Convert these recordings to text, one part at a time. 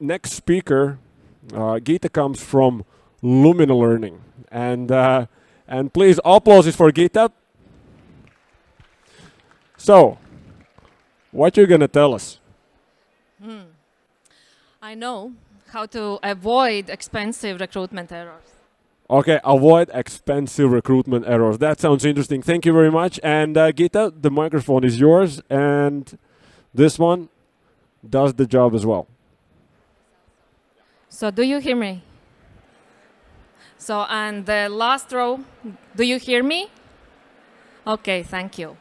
next speaker, Gita, comes from Lumina Learning. And please, applause for Gita. So, what you're going to tell us? I know how to avoid expensive recruitment errors. Okay, avoid expensive recruitment errors. That sounds interesting. Thank you very much. And Gita, the microphone is yours. And this one does the job as well. So do you hear me? So, and the last row, do you hear me? Okay, thank you.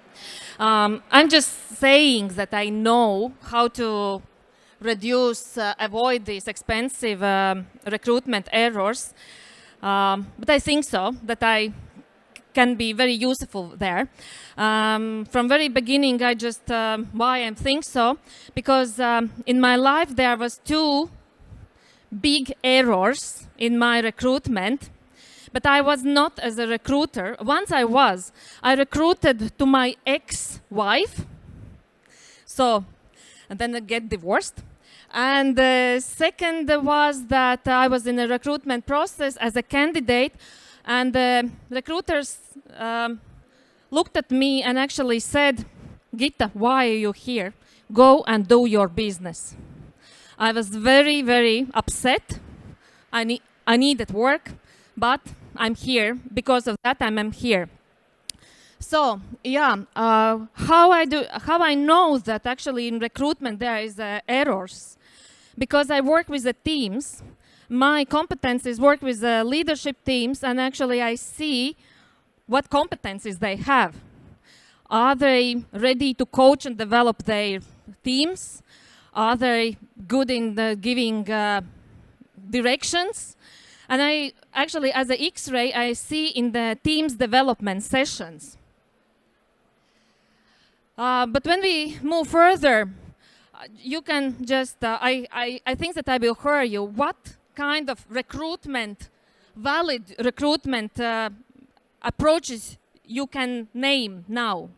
I'm just saying that I know how to avoid these expensive recruitment errors. But I think so, that I can be very useful there. From very beginning, I just, why I think so, because in my life there was two big errors in my recruitment, but I was not as a recruiter. Once I recruited to my ex-wife, so, and then I get divorced. And the second was that I was in a recruitment process as a candidate, and the recruiters looked at me and actually said, Gita, why are you here? Go and do your business. I was very, very upset. I needed work, but I'm here. Because of that, I'm here. So, yeah, how I know that actually in recruitment there is errors. Because I work with the teams, my competencies work with the leadership teams, and actually I see what competencies they have. Are they ready to coach and develop their teams? Are they good in giving directions? And I actually, as an X-ray, I see in the team's development sessions. But when we move further, you can just, I think that I will hear you. What kind of valid recruitment approaches you can name now?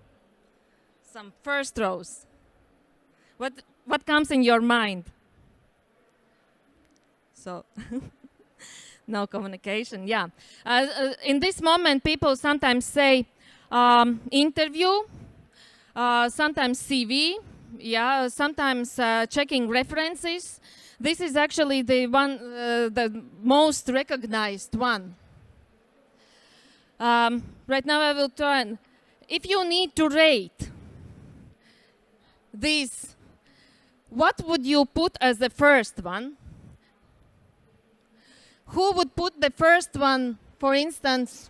Some first rows. What comes in your mind? So, no communication, yeah. In this moment, people sometimes say interview, sometimes CV, yeah, sometimes checking references. This is actually the one, the most recognized one. Right now I will turn. If you need to rate these, what would you put as the first one? Who would put the first one, for instance,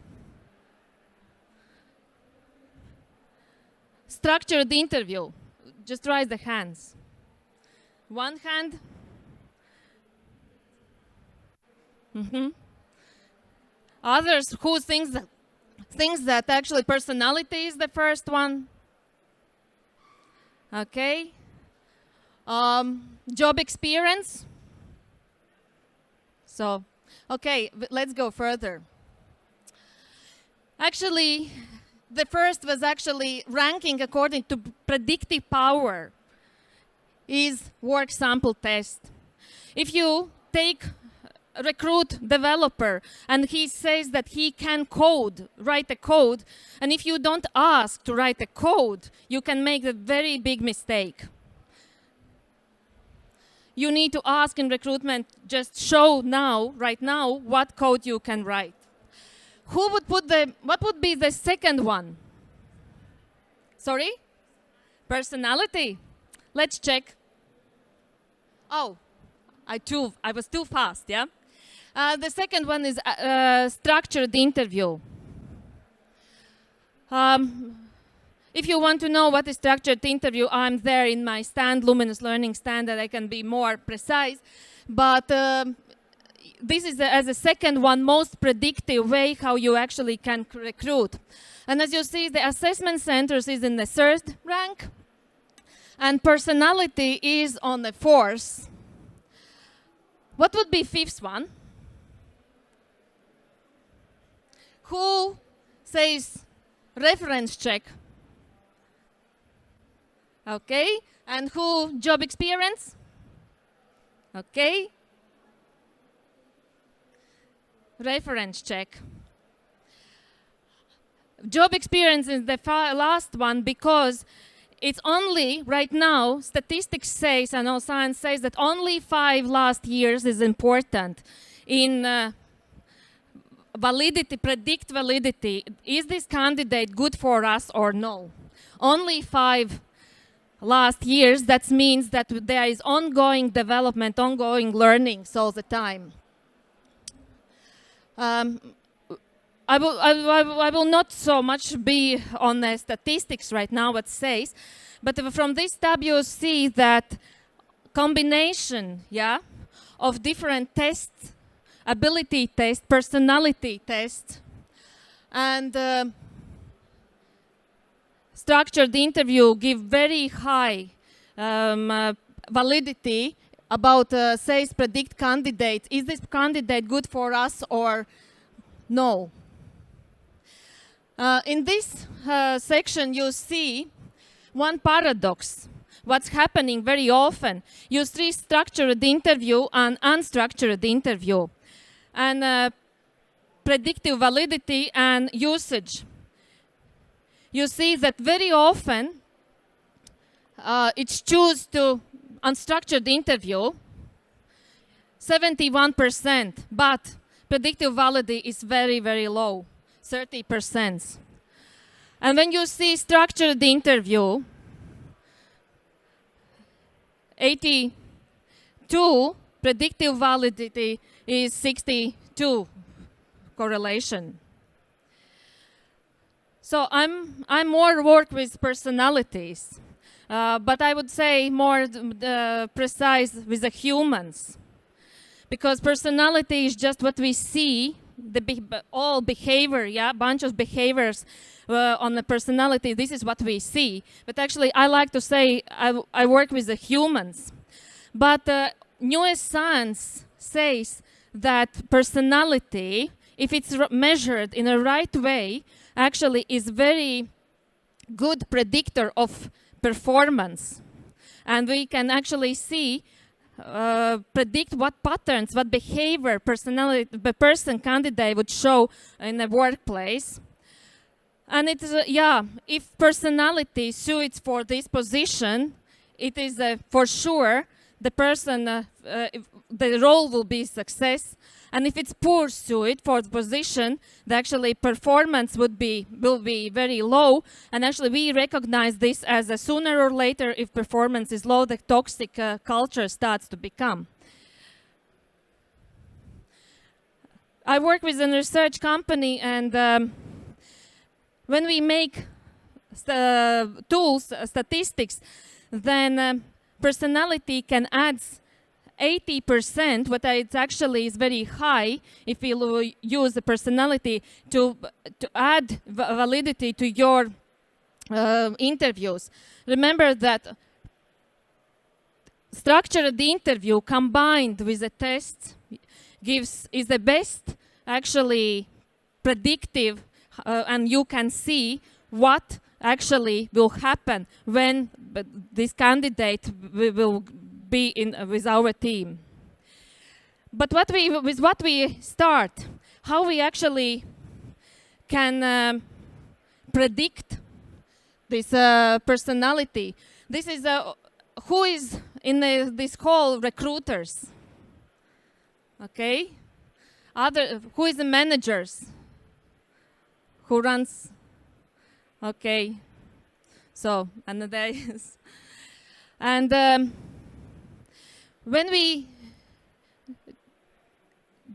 structured interview? Just raise the hands. One hand. Others who thinks that actually personality is the first one. Okay. Job experience. So, okay, let's go further. Actually, the first was actually ranking according to predictive power is work sample test. If you take a recruit developer and he says that he can write a code, and if you don't ask to write a code, you can make a very big mistake. You need to ask in recruitment, just show now, right now, what code you can write. Who would put what would be the second one? Sorry? Personality? Let's check. Oh, I was too fast, yeah? The second one is structured interview. If you want to know what is structured interview, I'm there in my stand, Luminous Learning stand, that I can be more precise. But this is as a second one, most predictive way how you actually can recruit. And as you see, the assessment centers is in the third rank, and personality is on the fourth. What would be fifth one? Who says reference check? Okay, and who job experience? Okay? Reference check. Job experience is the last one because it's only, right now, statistics says, and all science says that only 5 last years is important in validity, predict validity. Is this candidate good for us or no? Only 5 last years, that means that there is ongoing development, ongoing learnings all the time. I will not so much be on the statistics right now what says, but from this tab you see that combination, of different tests, ability test, personality test, and structured interview give very high validity about says predict candidate. Is this candidate good for us or no? In this section you see one paradox. What's happening very often. You see structured interview and unstructured interview. And predictive validity and usage. You see that very often it's choose to unstructured interview 71%, but predictive validity is very, very low, 30%. And when you see structured interview, 82, predictive validity is 62 correlation. So I'm more work with personalities, but I would say more precise with the humans, because personality is just what we see, all behavior, bunch of behaviors on the personality. This is what we see. But actually, I like to say I work with the humans. But newest science says that personality, if it's measured in a right way, actually is very good predictor of performance. And we can actually see, predict what patterns, what behavior, personality, the person candidate would show in the workplace. And it's, if personality suits for this position, it is for sure the person, the role will be success. And if it's poor suit for the position, the actually performance will be very low. And actually we recognize this as a sooner or later, if performance is low, the toxic culture starts to become. I work with a research company, and when we make tools, statistics, then personality can add 80%, what it actually is very high if you use the personality to add validity to your interviews. Remember that structured interview combined with a test is the best actually predictive, and you can see what actually will happen when this candidate will be with our team. But with what we start, how we actually can predict this personality. This is who is in this call recruiters. Okay, who is the managers? Who runs? Okay, so and there is, and when we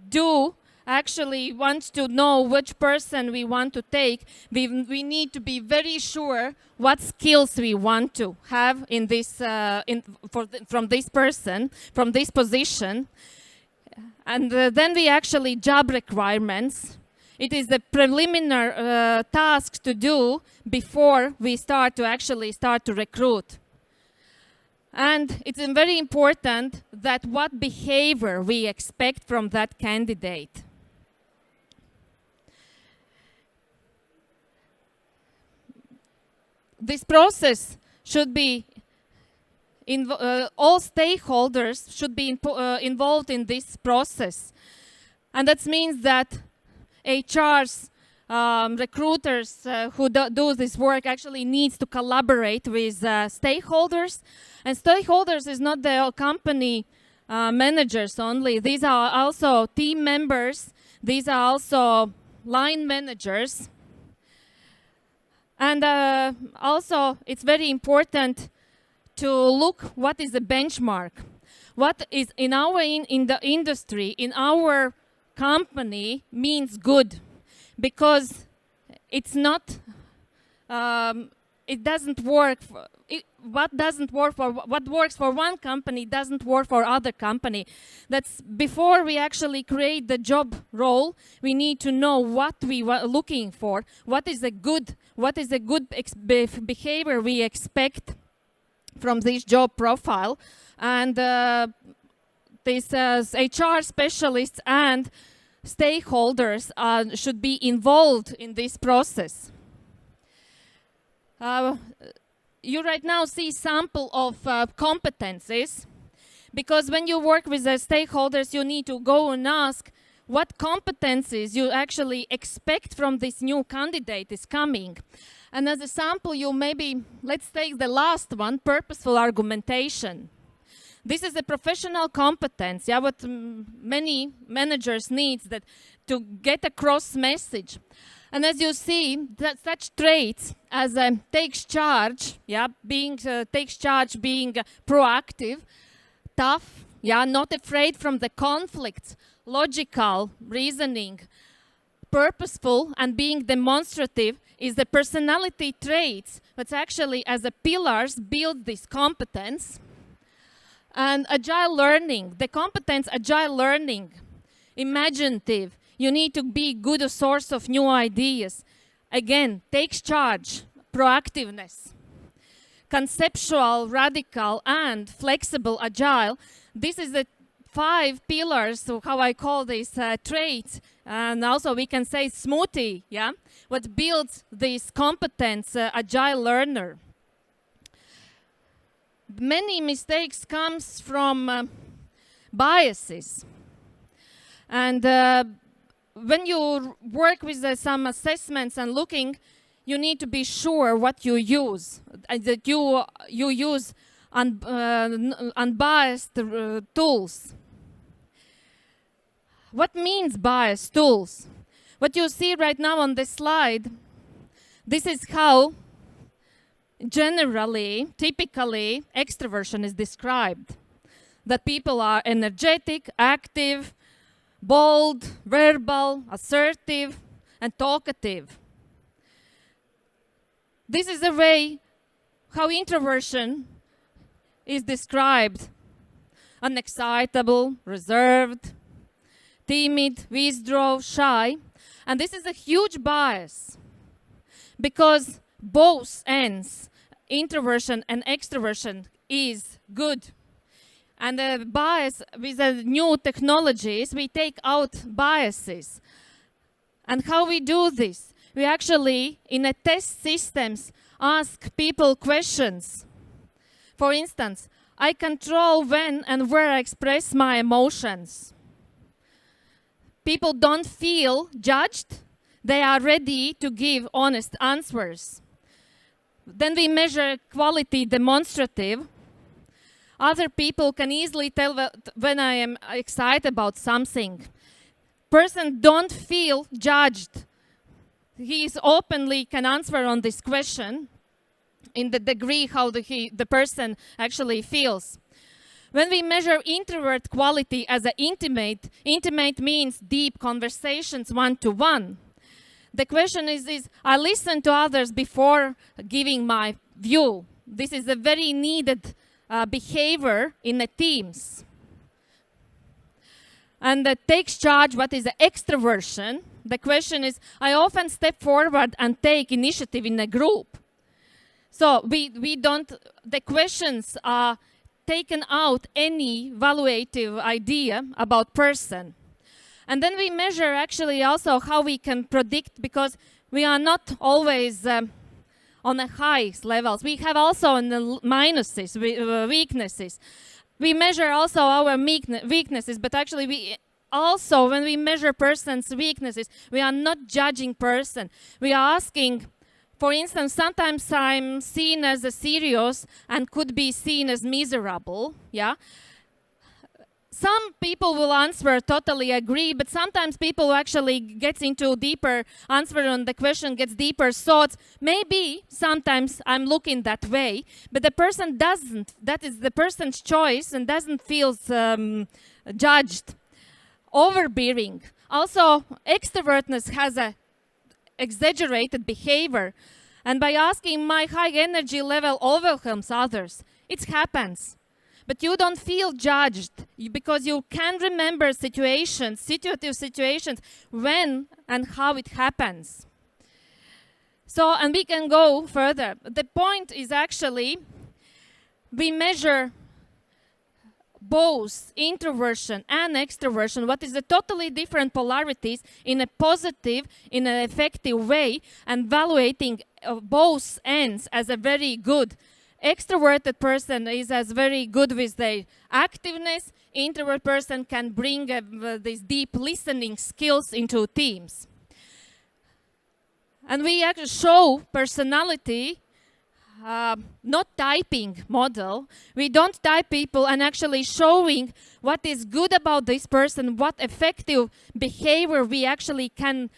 do actually want to know which person we want to take, we need to be very sure what skills we want to have in this from this person, from this position. And then we actually job requirements. It is the preliminary task to do before we start to recruit. And it's very important that what behavior we expect from that candidate. This process should be all stakeholders should be involved in this process. And that means that HRs, recruiters who do this work actually needs to collaborate with stakeholders. And stakeholders is not the company managers only. These are also team members. These are also line managers. And also, it's very important to look what is the benchmark. What is in the industry, in our company means good, because it's not, it doesn't work. What works for one company doesn't work for other company. That's before we actually create the job role. We need to know what we are looking for. What is a good behavior we expect from this job profile, and these HR specialists and stakeholders should be involved in this process. You right now see sample of competencies, because when you work with the stakeholders, you need to go and ask what competencies you actually expect from this new candidate is coming. And as a sample, let's take the last one, purposeful argumentation. This is a professional competence, what many managers need to get across message. And as you see, such traits as takes charge, being proactive, tough, not afraid from the conflicts, logical reasoning, purposeful, and being demonstrative is the personality traits that actually as a pillars build this competence. And agile learning, the competence agile learning, imaginative. You need to be good a source of new ideas. Again, takes charge, proactiveness. Conceptual, radical, and flexible agile. This is the 5 pillars, so how I call these traits. And also we can say smoothie, what builds this competence agile learner. Many mistakes comes from biases. And when you work with some assessments and looking, you need to be sure what you use, that you use unbiased tools. What means biased tools? What you see right now on this slide, this is how generally, typically, extroversion is described. That people are energetic, active, bold, verbal, assertive, and talkative. This is the way how introversion is described. Unexcitable, reserved, timid, withdraw, shy. And this is a huge bias, because both ends, introversion and extroversion, is good. And the bias with the new technologies, we take out biases. And how we do this? We actually, in a test systems, ask people questions. For instance, I control when and where I express my emotions. People don't feel judged. They are ready to give honest answers. Then we measure quality demonstrative. Other people can easily tell when I am excited about something. Person don't feel judged. He is openly can answer on this question in the degree how the person actually feels. When we measure introvert quality as an intimate means deep conversations one-to-one. The question is I listen to others before giving my view. This is a very needed behavior in the teams. And that takes charge, what is the extroversion? The question is, I often step forward and take initiative in a group. So we don't, the questions are taken out any evaluative idea about person. And then we measure actually also how we can predict, because we are not always on the highest levels. We have also on the minuses, weaknesses. We measure also our weaknesses, but actually we also, when we measure person's weaknesses, we are not judging person. We are asking, for instance, sometimes I'm seen as a serious and could be seen as miserable, yeah? Some people will answer totally agree, but sometimes people actually gets into deeper answer on the question, gets deeper thoughts. Maybe sometimes I'm looking that way, but the person doesn't. That is the person's choice and doesn't feel judged. Overbearing. Also, extrovertness has a exaggerated behavior, and by asking my high energy level overwhelms others. It happens. But you don't feel judged because you can remember situations, situative situations, when and how it happens. So, and we can go further. The point is actually, we measure both introversion and extroversion, what is the totally different polarities in a positive, in an effective way, and evaluating both ends as a very good. Extroverted person is as very good with their activeness. Introvert person can bring these deep listening skills into teams. And we actually show personality, not typing model. We don't type people and actually showing what is good about this person, what effective behavior we actually can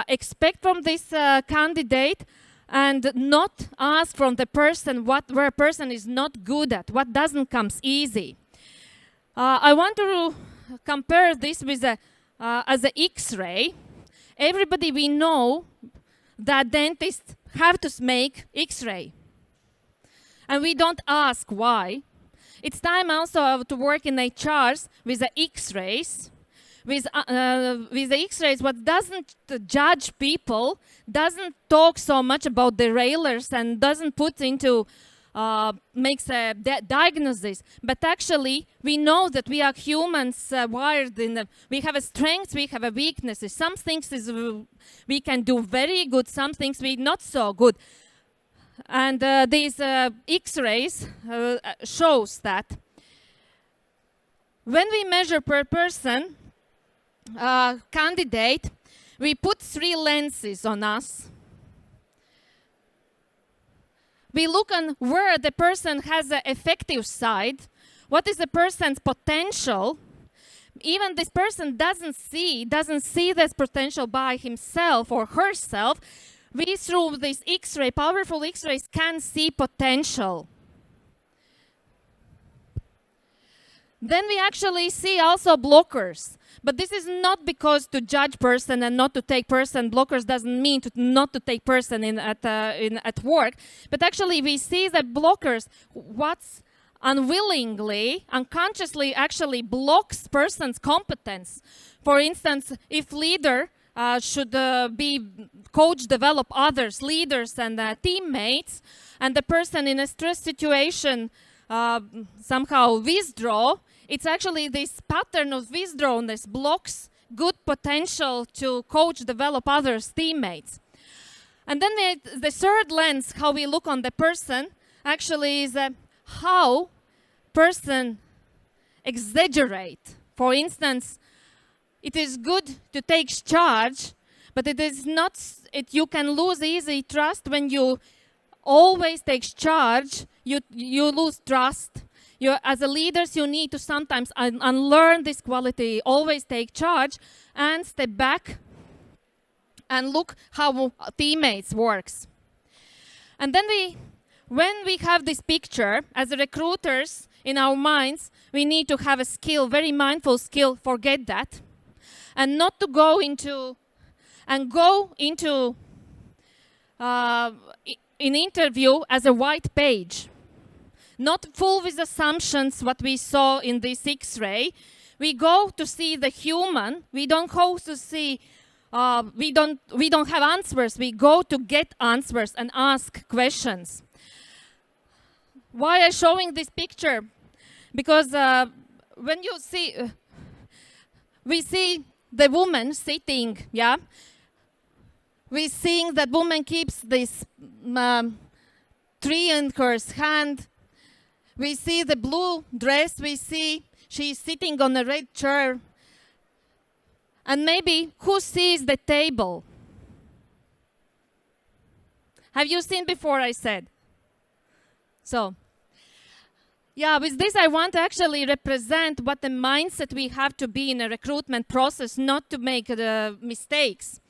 expect from this candidate, and not ask from the person where a person is not good at, what doesn't come easy. I want to compare this with as an X-ray. Everybody we know that dentists have to make X-ray. And we don't ask why. It's time also to work in HRs with the X-rays. With the X-rays, what doesn't judge people, doesn't talk so much about derailers and doesn't put into, makes a diagnosis. But actually, we know that we are humans wired in we have a strength, we have a weaknesses. Some things we can do very good, some things we not so good. And these X-rays shows that when we measure per person, candidate, we put 3 lenses on us. We look on where the person has an effective side, what is the person's potential. Even this person doesn't see this potential by himself or herself. We, through this X-ray, powerful X-rays, can see potential. Then we actually see also blockers. But this is not because to judge person and not to take person. Blockers doesn't mean not to take person at work. But actually we see that blockers, what's unwillingly, unconsciously actually blocks person's competence. For instance, if leader should be coach, develop others, leaders and teammates, and the person in a stress situation somehow withdraw, it's actually this pattern of withdrawnness blocks good potential to coach, develop others, teammates. And then the third lens, how we look on the person, actually is how person exaggerate. For instance, it is good to take charge, but it is not. You can lose easy trust when you always take charge. You lose trust. As a leaders, you need to sometimes unlearn this quality. Always take charge and step back and look how teammates works. And then when we have this picture as recruiters in our minds, we need to have a skill, very mindful skill. Forget that. And not to go into in interview as a white page, not full with assumptions what we saw in this X-ray. We go to see the human. We don't go to see. We don't have answers. We go to get answers and ask questions. Why I'm showing this picture? Because when you see, we see the woman sitting, yeah. We seeing that woman keeps this tree in her hand. We see the blue dress. We see she's sitting on a red chair. And maybe who sees the table? Have you seen before, I said? So, yeah, with this I want to actually represent what the mindset we have to be in a recruitment process, not to make mistakes.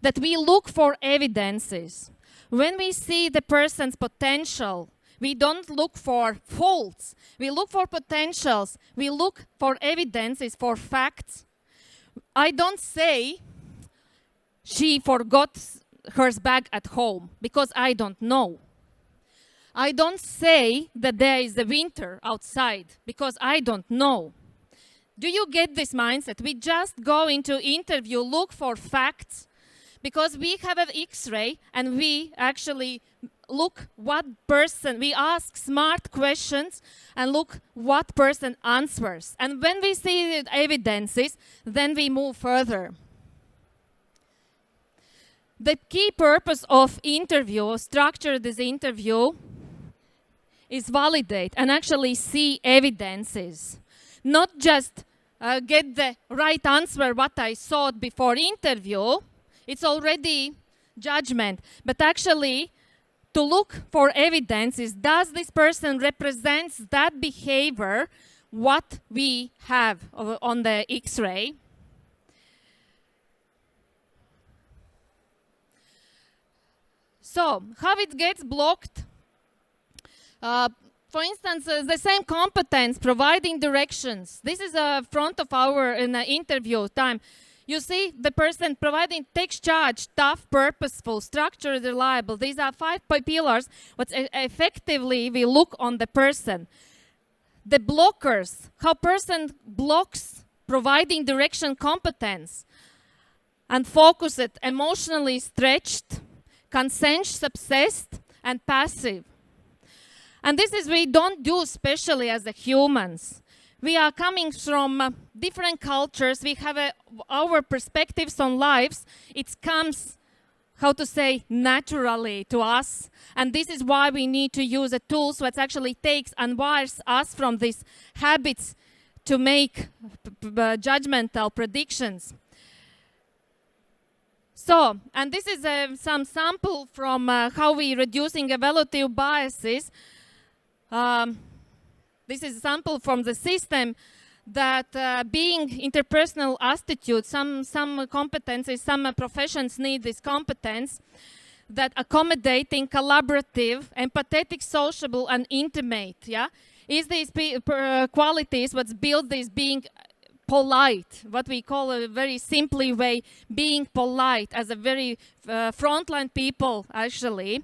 That we look for evidences. When we see the person's potential, we don't look for faults. We look for potentials. We look for evidences, for facts. I don't say she forgot her bag at home, because I don't know. I don't say that there is a winter outside, because I don't know. Do you get this mindset? We just go into interview, look for facts, because we have an X-ray and we actually look what person, we ask smart questions and look what person answers. And when we see the evidences, then we move further. The key purpose of interview, structure this interview, is validate and actually see evidences. Not just get the right answer what I thought before interview, it's already judgment, but actually to look for evidences. Does this person represents that behavior what we have on the X-ray? So, how it gets blocked? For instance, the same competence, providing directions. This is a front of our interview time. You see the person providing takes charge, tough, purposeful, structured, reliable. These are 5 pillars, but effectively we look on the person. The blockers, how person blocks providing direction, competence, and focused, emotionally stretched, conscious, obsessed, and passive. And this is we don't do especially as the humans. We are coming from different cultures. We have our perspectives on lives. It comes, how to say, naturally to us. And this is why we need to use a tool that actually takes and wires us from these habits to make judgmental predictions. So, and this is some sample from how we reducing evaluative biases. This is a sample from the system that being interpersonal attitude, some competencies, some professions need this competence, that accommodating, collaborative, empathetic, sociable, and intimate, yeah? Is these qualities what's built this being polite, what we call a very simply way, being polite as a very frontline people, actually.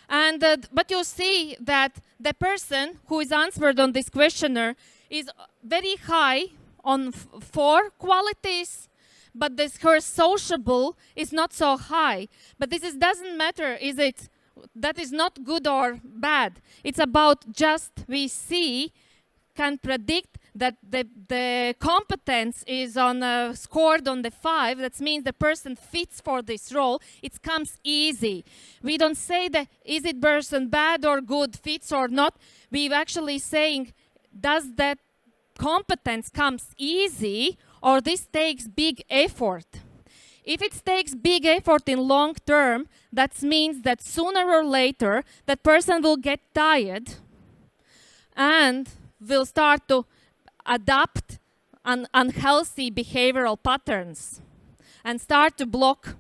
And but you see that the person who is answered on this questionnaire is very high on 4 qualities, but her sociable is not so high. But this doesn't matter, that is not good or bad. It's about just we see, can predict that the competence is scored on the 5. That means the person fits for this role. It comes easy. We don't say that is it person bad or good, fits or not. We're actually saying, does that competence comes easy or this takes big effort? If it takes big effort in long term, that means that sooner or later that person will get tired and will start to adapt unhealthy behavioral patterns and start to block.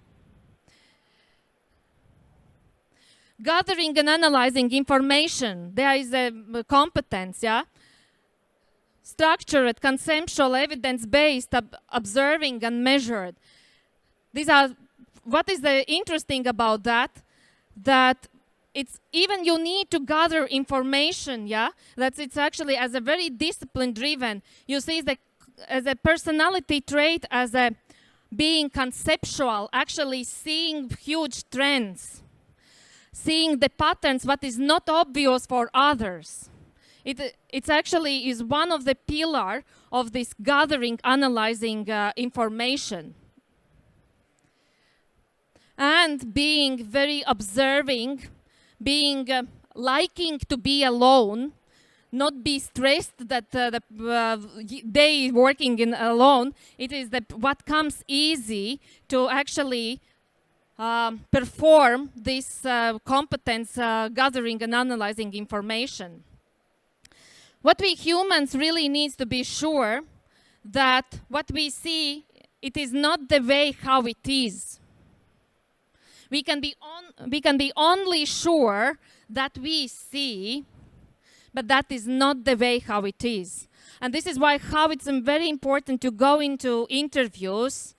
Gathering and analyzing information, there is a competence, yeah? Structured, conceptual, evidence-based, observing and measured. These are, what is the interesting about that? That it's even you need to gather information, yeah? That it's actually as a very discipline-driven. You see that as a personality trait, as a being conceptual, actually seeing huge trends, seeing the patterns, what is not obvious for others. It's actually is one of the pillar of this gathering, analyzing information. and being very observing, being liking to be alone, not be stressed that they working in alone. It is what comes easy to actually perform this competence gathering and analyzing information. What we humans really need to be sure that what we see, it is not the way how it is. We can be only sure that we see, but that is not the way how it is. And this is why how it's very important to go into interviews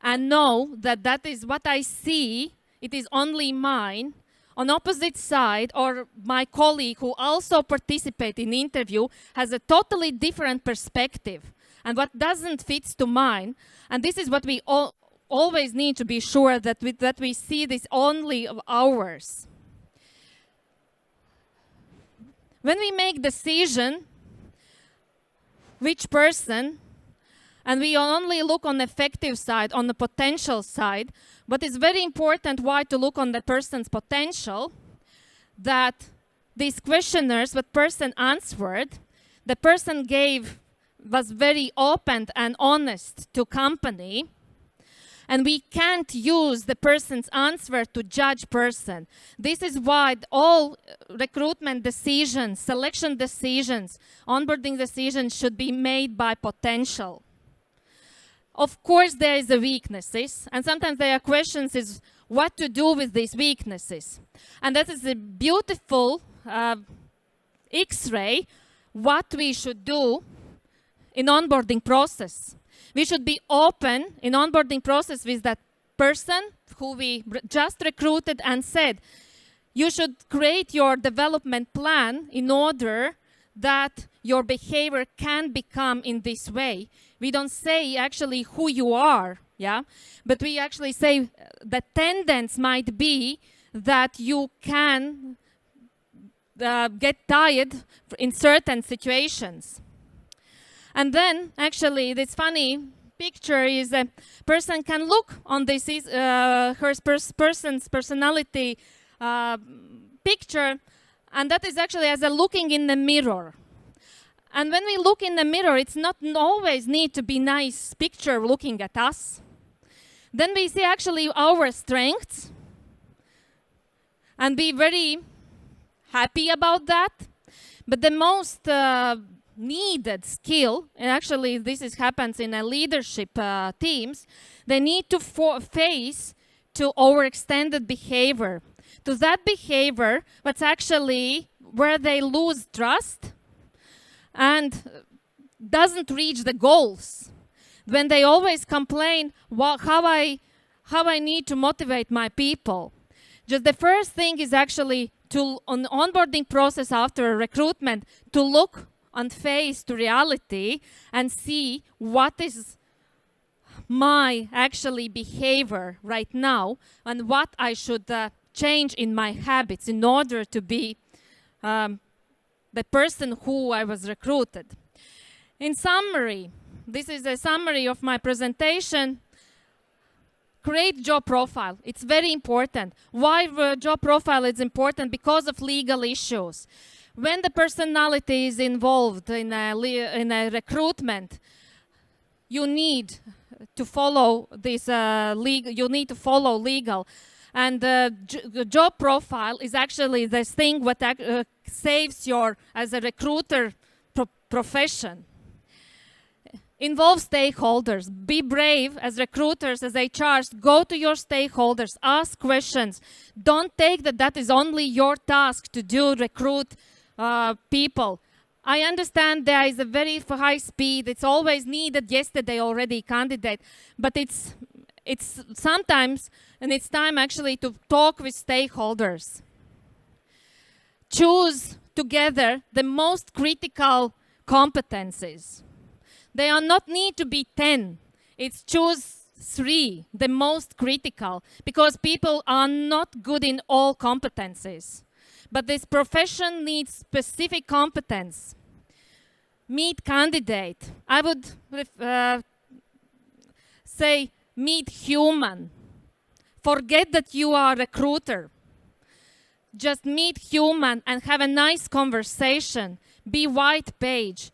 and know that that is what I see, it is only mine. On opposite side, or my colleague who also participate in interview has a totally different perspective, and what doesn't fit to mine. And this is what we always need to be sure that we see this only of ours. When we make decision, which person, and we only look on the effective side, on the potential side, but it's very important why to look on the person's potential, that these questionnaires, what person answered, the person was very open and honest to company, and we can't use the person's answer to judge person. This is why all recruitment decisions, selection decisions, onboarding decisions should be made by potential. Of course, there is the weaknesses, and sometimes there are questions is what to do with these weaknesses. And that is a beautiful X-ray what we should do in onboarding process. We should be open in onboarding process with that person who we just recruited and said, you should create your development plan in order that your behavior can become in this way. We don't say actually who you are, yeah, but we actually say the tendency might be that you can get tired in certain situations. And then actually this funny picture is a person can look on this person's personality picture, and that is actually as a looking in the mirror. And when we look in the mirror, it's not always need to be nice picture looking at us. Then we see actually our strengths and be very happy about that. But the most needed skill, and actually this happens in a leadership teams, they need to face to overextended behavior. To that behavior, what's actually where they lose trust and doesn't reach the goals. When they always complain how I need to motivate my people. Just the first thing is actually to, on onboarding process after recruitment, to look on face to reality and see what is my actually behavior right now and what I should change in my habits in order to be the person who I was recruited. In summary, this is a summary of my presentation. Create job profile. It's very important. Why job profile is important? Because of legal issues. When the personality is involved in a recruitment, you need to follow this legal. You need to follow legal, and the job profile is actually the thing what saves your as a recruiter profession. Involve stakeholders. Be brave as recruiters, as HRs. Go to your stakeholders. Ask questions. Don't take that is only your task to do recruit people. I understand there is a very high speed. It's always needed. Yesterday already candidate, but it's sometimes, and it's time actually to talk with stakeholders. Choose together the most critical competencies. They are not need to be 10. It's choose 3, the most critical, because people are not good in all competencies. But this profession needs specific competence. Meet candidate. I would say meet human. Forget that you are a recruiter. Just meet human and have a nice conversation. Be white page.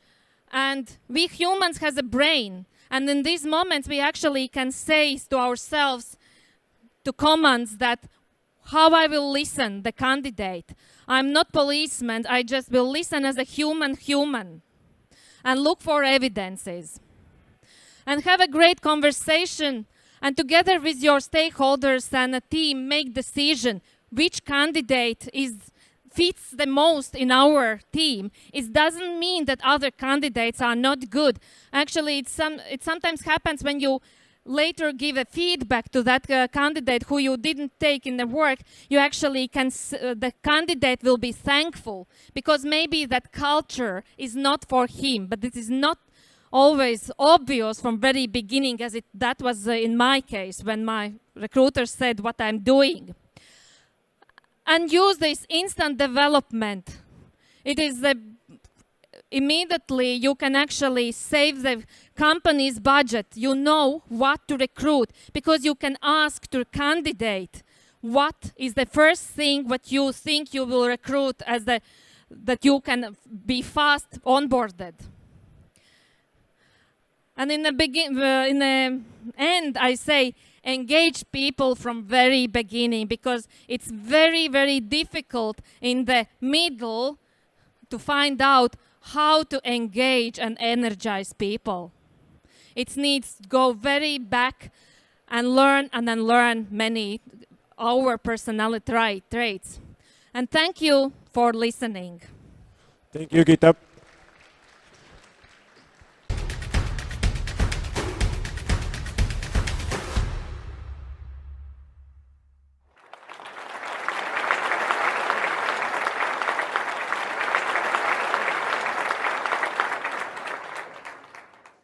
And we humans has a brain. And in these moments, we actually can say to ourselves, to commands that how I will listen, the candidate. I'm not policeman, I just will listen as a human and look for evidences. And have a great conversation and together with your stakeholders and a team make decision which candidate fits the most in our team. It doesn't mean that other candidates are not good. Actually, it sometimes happens when you later give a feedback to that candidate who you didn't take in the work, you actually the candidate will be thankful because maybe that culture is not for him, but it is not always obvious from very beginning as that was in my case when my recruiter said what I'm doing. And use this instant development. It is immediately you can actually save the company's budget. You know what to recruit because you can ask to candidate what is the first thing what you think you will recruit as that you can be fast onboarded. And in the end, I say engage people from very beginning because it's very, very difficult in the middle to find out how to engage and energize people. It needs to go very back and learn and unlearn many our personality traits. And thank you for listening. Thank you, Gita.